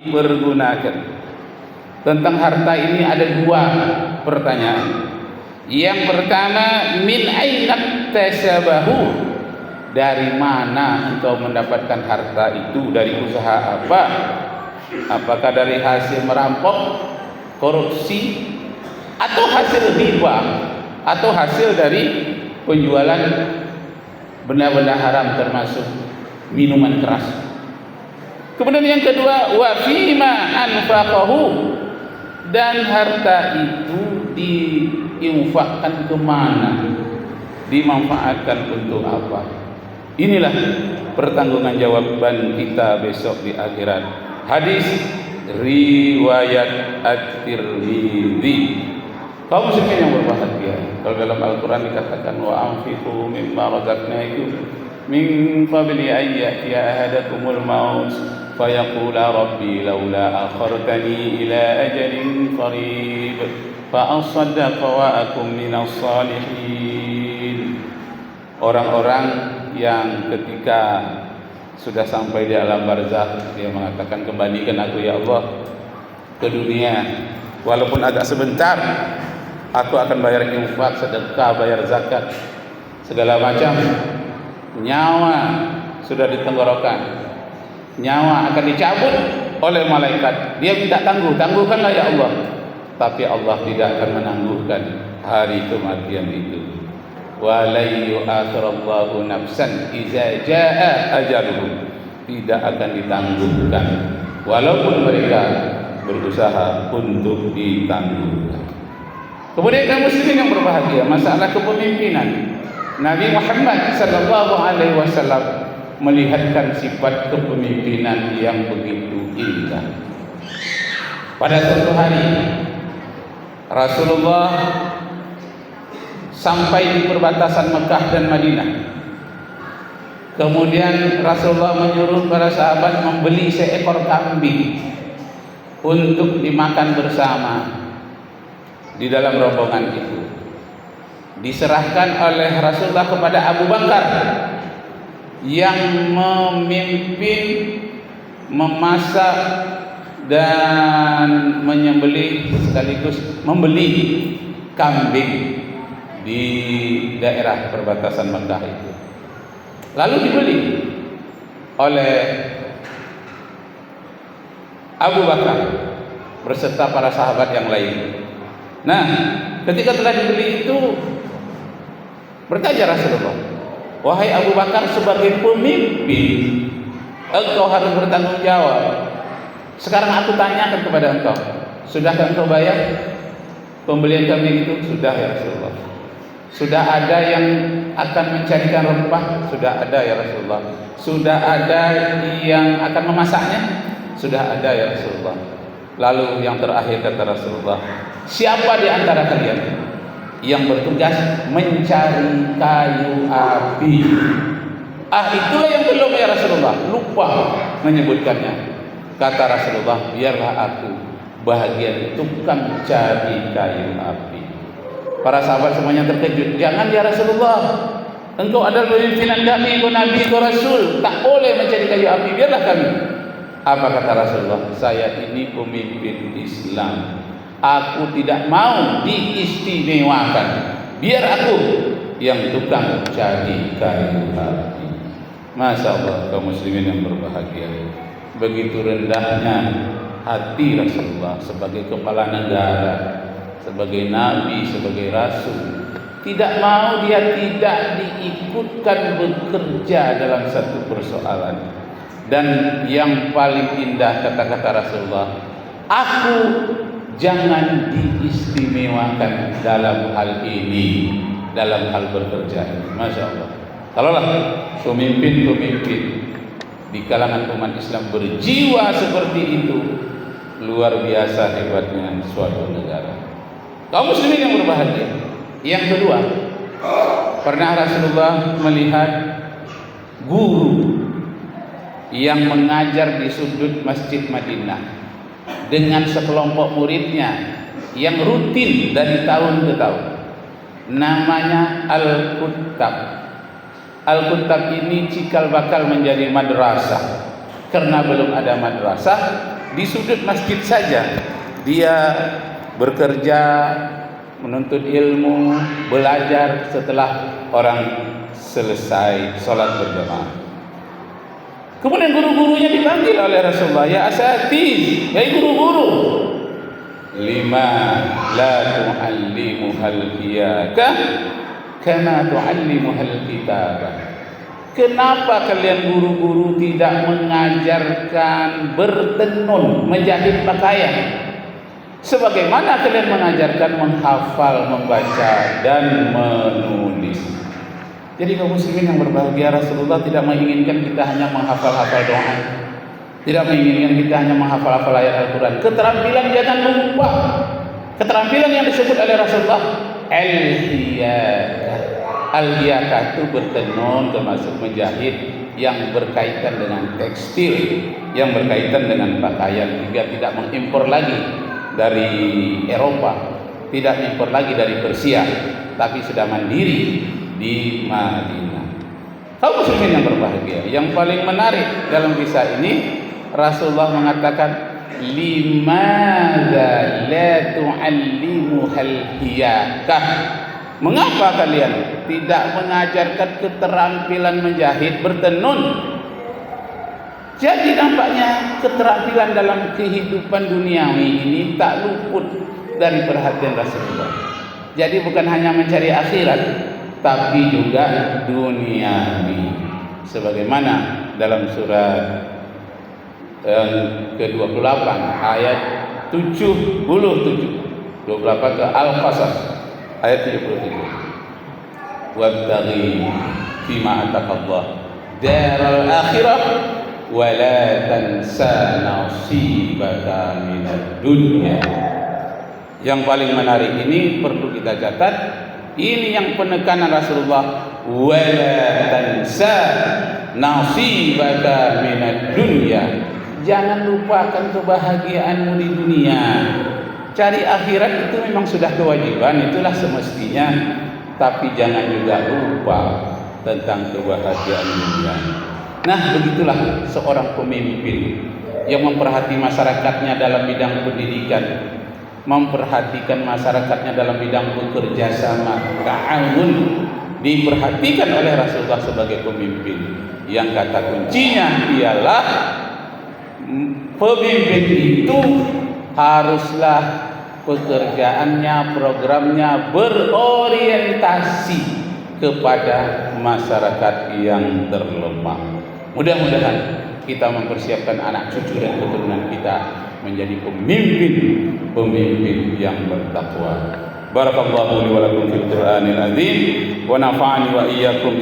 dipergunakan. Tentang harta ini ada dua pertanyaan. Yang pertama, min aina tasabahu, dari mana engkau mendapatkan harta itu, dari usaha apa? Apakah dari hasil merampok, korupsi, atau hasil riba, atau hasil dari penjualan benda-benda haram termasuk minuman keras. Kemudian yang kedua, wa fima anfaqahu, dan harta itu diinfakkan kemana, dimanfaatkan untuk apa. Inilah pertanggungan jawaban kita besok di akhirat. Hadis riwayat At-Tirmidzi. Kaum muslimin yang berbahagia, kalau dalam Al-Quran dikatakan wa anfiqu mimma razaqnakum min qabli an ya'tiya ahadakumul maut fayaqula rabbi laula akhartani ila ajalin qarib fa asaddaqa wa akum minas salihin. Orang-orang yang ketika sudah sampai di alam barzakh, dia mengatakan, kembalikan aku ya Allah ke dunia, walaupun agak sebentar, aku akan bayar infak, sedekah, bayar zakat, segala macam. Nyawa sudah di tenggorokan, nyawa akan dicabut oleh malaikat. Dia minta tangguhkanlah ya Allah, tapi Allah tidak akan menangguhkan hari kematian itu. Wa la yu'akhirallahu nafsan idza jaa ajaluhum, tidak akan ditangguhkan walaupun mereka berusaha untuk ditangguhkan. Kemudian kaum muslimin yang berbahagia, masalah kepemimpinan. Nabi Muhammad sallallahu alaihi wasallam melihatkan sifat kepemimpinan yang begitu indah. Pada suatu hari Rasulullah sampai di perbatasan Mekah dan Madinah. Kemudian Rasulullah menyuruh para sahabat membeli seekor kambing untuk dimakan bersama di dalam rombongan itu. Diserahkan oleh Rasulullah kepada Abu Bakar yang memimpin memasak dan menyembelih sekaligus membeli kambing di daerah perbatasan Mekah itu. Lalu dibeli oleh Abu Bakar beserta para sahabat yang lain. Nah, ketika telah dibeli itu, bertanya Rasulullah, wahai Abu Bakar, sebagai pemimpin engkau harus bertanggung jawab. Sekarang aku tanyakan kepada engkau, sudahkah engkau bayar pembelian kambing itu? Sudah ya Rasulullah. Sudah ada yang akan mencarikan rempah? Sudah ada ya Rasulullah. Sudah ada yang akan memasaknya? Sudah ada ya Rasulullah. Lalu yang terakhir kata Rasulullah, siapa di antara kalian yang bertugas mencari kayu api? Itulah yang belum ya Rasulullah, lupa menyebutkannya. Kata Rasulullah, biarlah aku bahagian tukang cari kayu api. Para sahabat semuanya terkejut. Jangan ya Rasulullah, engkau adalah pimpinan kami, engkau Nabi, engkau Rasul, tak boleh mencari kayu api, biarlah kami. Apa kata Rasulullah? Saya ini pemimpin Islam, aku tidak mau diistimewakan, biar aku yang tukang cari kayu api. Masya Allah, kaum muslimin yang berbahagia, begitu rendahnya hati Rasulullah sebagai kepala negara, sebagai nabi, sebagai rasul. Tidak mau dia tidak diikutkan bekerja dalam satu persoalan. Dan yang paling indah kata-kata Rasulullah, aku jangan diistimewakan dalam hal ini, dalam hal bekerja ini. Masya Allah. Kalaulah pemimpin-pemimpin di kalangan umat Islam berjiwa seperti itu, luar biasa hebatnya suatu negara. Kaum muslimin yang berbahagia. Yang kedua, pernah Rasulullah melihat guru yang mengajar di sudut Masjid Madinah dengan sekelompok muridnya yang rutin dari tahun ke tahun. Namanya Al-Kuttab. Al-Kuttab ini cikal bakal menjadi madrasah. Karena belum ada madrasah, di sudut masjid saja dia bekerja, menuntut ilmu, belajar setelah orang selesai sholat berjamaah. Kemudian guru-gurunya dipanggil oleh Rasulullah, ya asatiz, ya guru-guru, lima la tu'allimuhal iyaka kama tu'allimuhal kitabah. Kenapa kalian guru-guru tidak mengajarkan bertenun, menjahit pakaian, sebagaimana kalian mengajarkan menghafal, membaca dan menulis? Jadi kaum muslimin yang berbahagia, Rasulullah tidak menginginkan kita hanya menghafal-hafal doa, tidak menginginkan kita hanya menghafal-hafal ayat Al-Quran. Keterampilan jangan lupa. Keterampilan yang disebut oleh Rasulullah al-hiyakah. Al-hiyakah itu bertenun, termasuk menjahit yang berkaitan dengan tekstil, yang berkaitan dengan pakaian, hingga tidak mengimpor lagi dari Eropa, tidak mengimpor lagi dari Persia, tapi sudah mandiri di Madinah. Kaum muslimin yang berbahagia, yang paling menarik dalam kisah ini, Rasulullah mengatakan, limadza la tu'allimuhal hiyakah. Mengapa kalian tidak mengajarkan keterampilan menjahit, bertenun? Jadi nampaknya keterampilan dalam kehidupan duniawi ini tak luput dari perhatian Rasulullah. Jadi bukan hanya mencari akhirat, tapi juga duniawi. Sebagaimana dalam surat yang ke-28 ayat 77, 28 ke Al-Qasas ayat 77. Wabtaghi fima ataqallah daral akhirah wa la tansa nasibaka minad dunya. Yang paling menarik ini perlu kita catat, ini yang penekanan Rasulullah, wa la tansa nasibaka minad dunya. Jangan lupakan kebahagiaanmu di dunia. Cari akhirat itu memang sudah kewajiban, itulah semestinya. Tapi jangan juga lupa tentang kebahagiaan dunia. Nah, begitulah seorang pemimpin yang memperhati masyarakatnya dalam bidang pendidikan, memperhatikan masyarakatnya dalam bidang bekerja sama, ta'awun, diperhatikan oleh Rasulullah sebagai pemimpin. Yang kata kuncinya ialah pemimpin itu haruslah pekerjaannya, programnya berorientasi kepada masyarakat yang terlemah. Mudah-mudahan kita mempersiapkan anak cucu dan keturunan kita menjadi pemimpin yang bertakwa. Barakallahu li wa lakum fil Qur'anil azim wa nafa'ani wa iyyakum